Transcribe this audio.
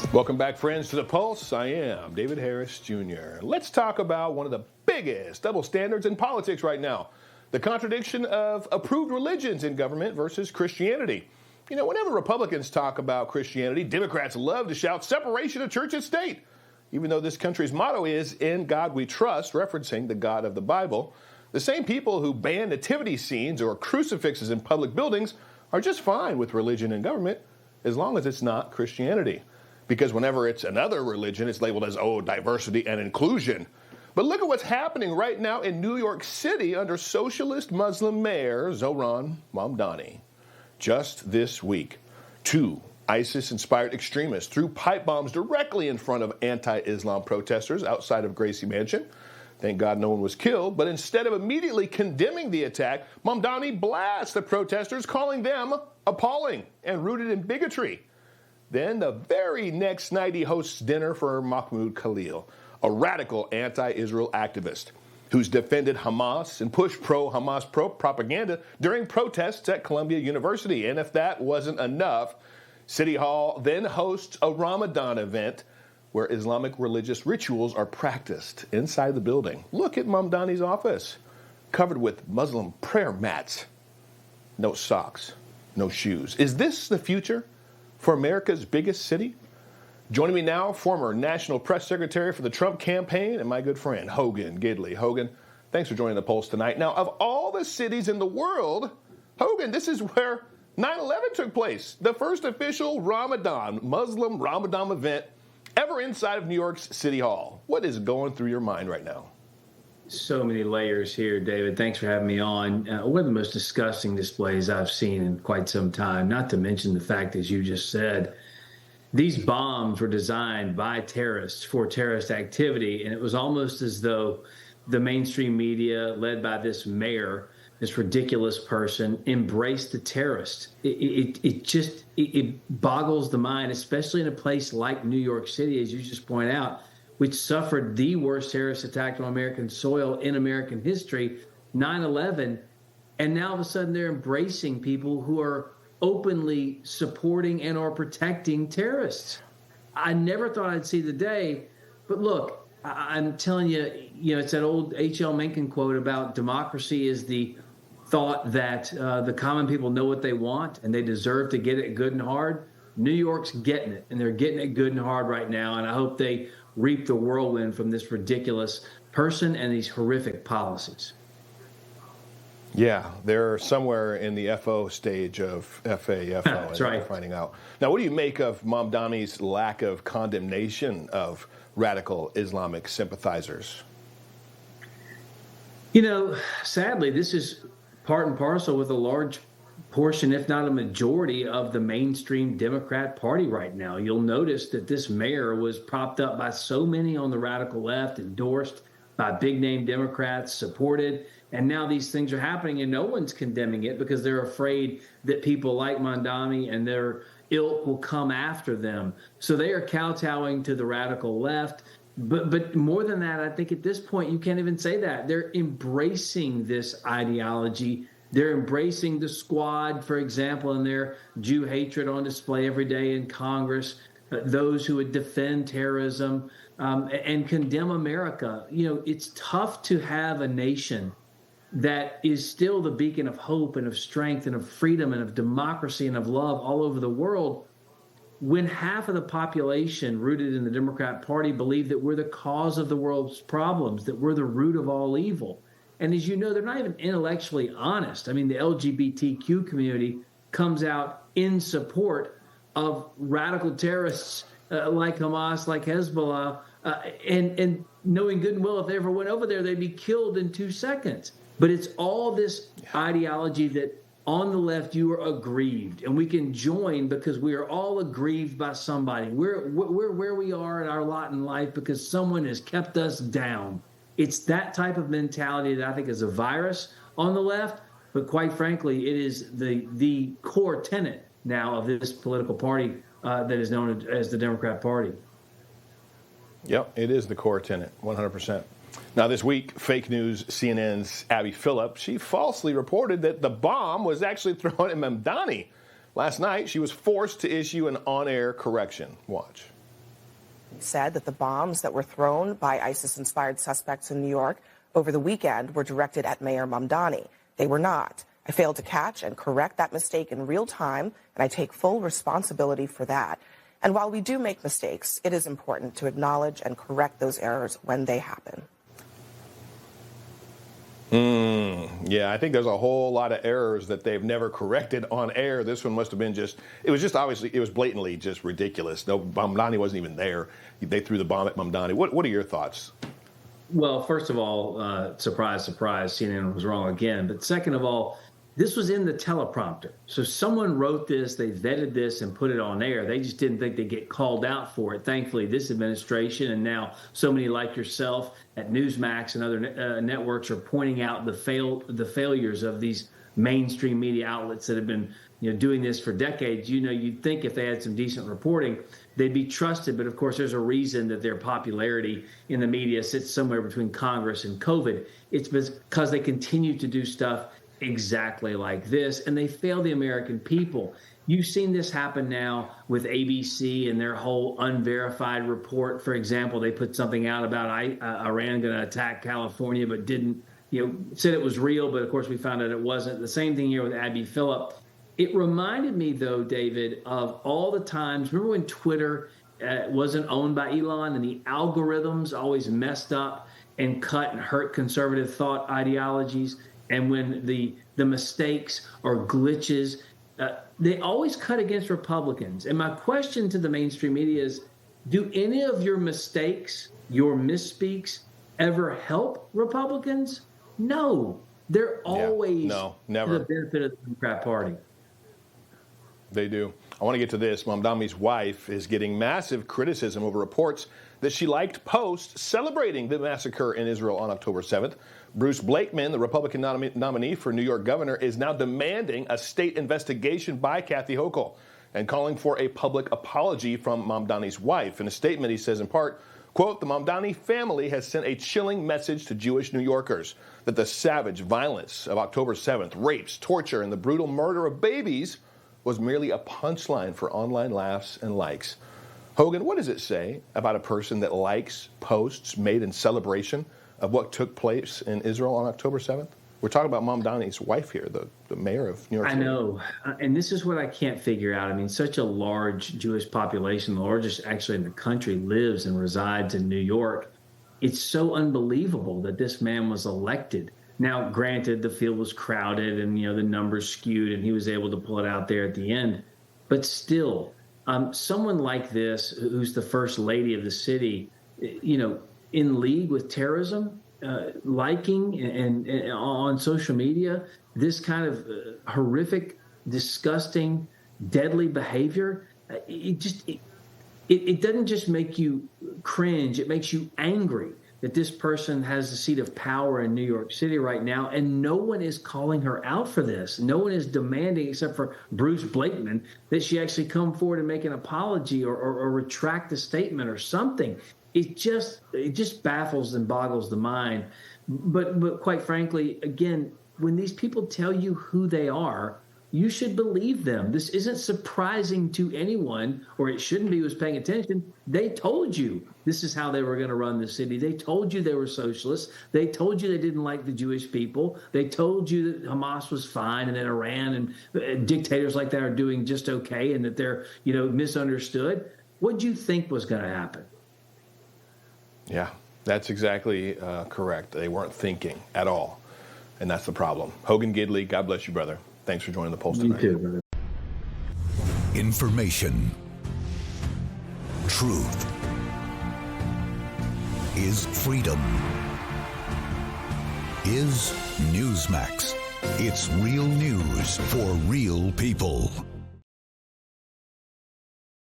Welcome back, friends, to The Pulse. I am David Harris Jr. Let's talk about one of the biggest double standards in politics right now, the contradiction of approved religions in government versus Christianity. You know, whenever Republicans talk about Christianity, Democrats love to shout separation of church and state, even though this country's motto is, "In God we trust," referencing the God of the Bible. The same people who ban nativity scenes or crucifixes in public buildings are just fine with religion in government as long as it's not Christianity. Because whenever it's another religion, it's labeled as, diversity and inclusion. But look at what's happening right now in New York City under socialist Muslim Mayor Zohran Mamdani. Just this week, 2 ISIS-inspired extremists threw pipe bombs directly in front of anti-Islam protesters outside of Gracie Mansion. Thank God no one was killed, but instead of immediately condemning the attack, Mamdani blasts the protesters, calling them appalling and rooted in bigotry. Then the very next night, he hosts dinner for Mahmoud Khalil, a radical anti-Israel activist who's defended Hamas and pushed pro-Hamas propaganda during protests at Columbia University. And if that wasn't enough, City Hall then hosts a Ramadan event where Islamic religious rituals are practiced inside the building. Look at Mamdani's office, covered with Muslim prayer mats. No socks, no shoes. Is this the future for America's biggest city? Joining me now, former National Press Secretary for the Trump campaign and my good friend, Hogan Gidley. Hogan, thanks for joining the Pulse tonight. Now, of all the cities in the world, Hogan, this is where 9/11 took place, the first official Muslim Ramadan event ever inside of New York's City Hall. What is going through your mind right now? So many layers here, David. Thanks for having me on. One of the most disgusting displays I've seen in quite some time, not to mention the fact, as you just said, these bombs were designed by terrorists for terrorist activity, and it was almost as though the mainstream media, led by this mayor, this ridiculous person, embraced the terrorist. It boggles the mind, especially in a place like New York City, as you just point out, which suffered the worst terrorist attack on American soil in American history, 9/11, and now all of a sudden they're embracing people who are openly supporting and or protecting terrorists. I never thought I'd see the day, but look, I'm telling you, it's that old H.L. Mencken quote about democracy is the thought that the common people know what they want and they deserve to get it good and hard. New York's getting it, and they're getting it good and hard right now, and I hope they reap the whirlwind from this ridiculous person and these horrific policies. Yeah, they're somewhere in the FO stage of FAFO. That's right. We're finding out. Now, what do you make of Mamdani's lack of condemnation of radical Islamic sympathizers? Sadly, this is part and parcel with a large portion, if not a majority, of the mainstream Democrat Party right now. You'll notice that this mayor was propped up by so many on the radical left, endorsed by big-name Democrats, supported, and now these things are happening and no one's condemning it because they're afraid that people like Mamdani and their ilk will come after them. So they are kowtowing to the radical left. But more than that, I think at this point, you can't even say that. They're embracing this ideology. They're embracing the squad, for example, and their Jew hatred on display every day in Congress, those who would defend terrorism and condemn America. It's tough to have a nation that is still the beacon of hope and of strength and of freedom and of democracy and of love all over the world when half of the population rooted in the Democrat Party believe that we're the cause of the world's problems, that we're the root of all evil. And as you know, they're not even intellectually honest. I mean, the LGBTQ community comes out in support of radical terrorists like Hamas, like Hezbollah, and knowing good and well if they ever went over there, they'd be killed in 2 seconds. But it's all this ideology that on the left you are aggrieved, and we can join because we are all aggrieved by somebody. We're where we are in our lot in life because someone has kept us down. It's that type of mentality that I think is a virus on the left, but quite frankly, it is the core tenet now of this political party that is known as the Democrat Party. Yep, it is the core tenet, 100%. Now, this week, fake news CNN's Abby Phillip, she falsely reported that the bomb was actually thrown at Mamdani. Last night, she was forced to issue an on-air correction. Watch. said that the bombs that were thrown by ISIS-inspired suspects in New York over the weekend were directed at Mayor Mamdani. They were not. I failed to catch and correct that mistake in real time, and I take full responsibility for that. And while we do make mistakes, it is important to acknowledge and correct those errors when they happen. Yeah, I think there's a whole lot of errors that they've never corrected on air. This one must have been it was obviously, it was blatantly just ridiculous. No, Mamdani wasn't even there. They threw the bomb at Mamdani. What are your thoughts? Well, first of all, surprise, surprise, CNN was wrong again. But second of all, this was in the teleprompter. So someone wrote this, they vetted this and put it on air. They just didn't think they'd get called out for it. Thankfully, this administration and now so many like yourself at Newsmax and other networks are pointing out the failures of these mainstream media outlets that have been doing this for decades. You'd think if they had some decent reporting, they'd be trusted. But of course, there's a reason that their popularity in the media sits somewhere between Congress and COVID. It's because they continue to do stuff exactly like this, and they fail the American people. You've seen this happen now with ABC and their whole unverified report. For example, they put something out about Iran going to attack California, but didn't, said it was real, but of course we found out it wasn't. The same thing here with Abby Phillip. It reminded me, though, David, of all the times, remember when Twitter wasn't owned by Elon and the algorithms always messed up and cut and hurt conservative thought ideologies? And when the mistakes or glitches, they always cut against Republicans. And my question to the mainstream media is, do any of your mistakes, your misspeaks, ever help Republicans? No. They're always never. to the benefit of the Democrat Party. They do. I want to get to this. Mamdani's wife is getting massive criticism over reports that she liked posts celebrating the massacre in Israel on October 7th. Bruce Blakeman, the Republican nominee for New York governor, is now demanding a state investigation by Kathy Hochul and calling for a public apology from Mamdani's wife. In a statement, he says in part, quote, "The Mamdani family has sent a chilling message to Jewish New Yorkers that the savage violence of October 7th, rapes, torture, and the brutal murder of babies was merely a punchline for online laughs and likes." Hogan, what does it say about a person that likes posts made in celebration of what took place in Israel on October 7th? We're talking about Mamdani's wife here, the mayor of New York City. I know. And this is what I can't figure out. I mean, such a large Jewish population, the largest actually in the country, lives and resides in New York. It's so unbelievable that this man was elected. Now, granted, the field was crowded and, the numbers skewed and he was able to pull it out there at the end. But still, someone like this, who's the first lady of the city, in league with terrorism, liking and on social media, this kind of horrific, disgusting, deadly behavior, it doesn't just make you cringe, it makes you angry that this person has a seat of power in New York City right now, and no one is calling her out for this. No one is demanding, except for Bruce Blakeman, that she actually come forward and make an apology or retract the statement or something. It just baffles and boggles the mind. But quite frankly, again, when these people tell you who they are, you should believe them. This isn't surprising to anyone, or it shouldn't be who's paying attention. They told you this is how they were going to run the city. They told you they were socialists. They told you they didn't like the Jewish people. They told you that Hamas was fine and that Iran and dictators like that are doing just okay and that they're, misunderstood. What did you think was going to happen? Yeah, that's exactly correct. They weren't thinking at all, and that's the problem. Hogan Gidley, God bless you, brother. Thanks for joining the Pulse tonight. You too, brother. Information. Truth is freedom. Is Newsmax. It's real news for real people.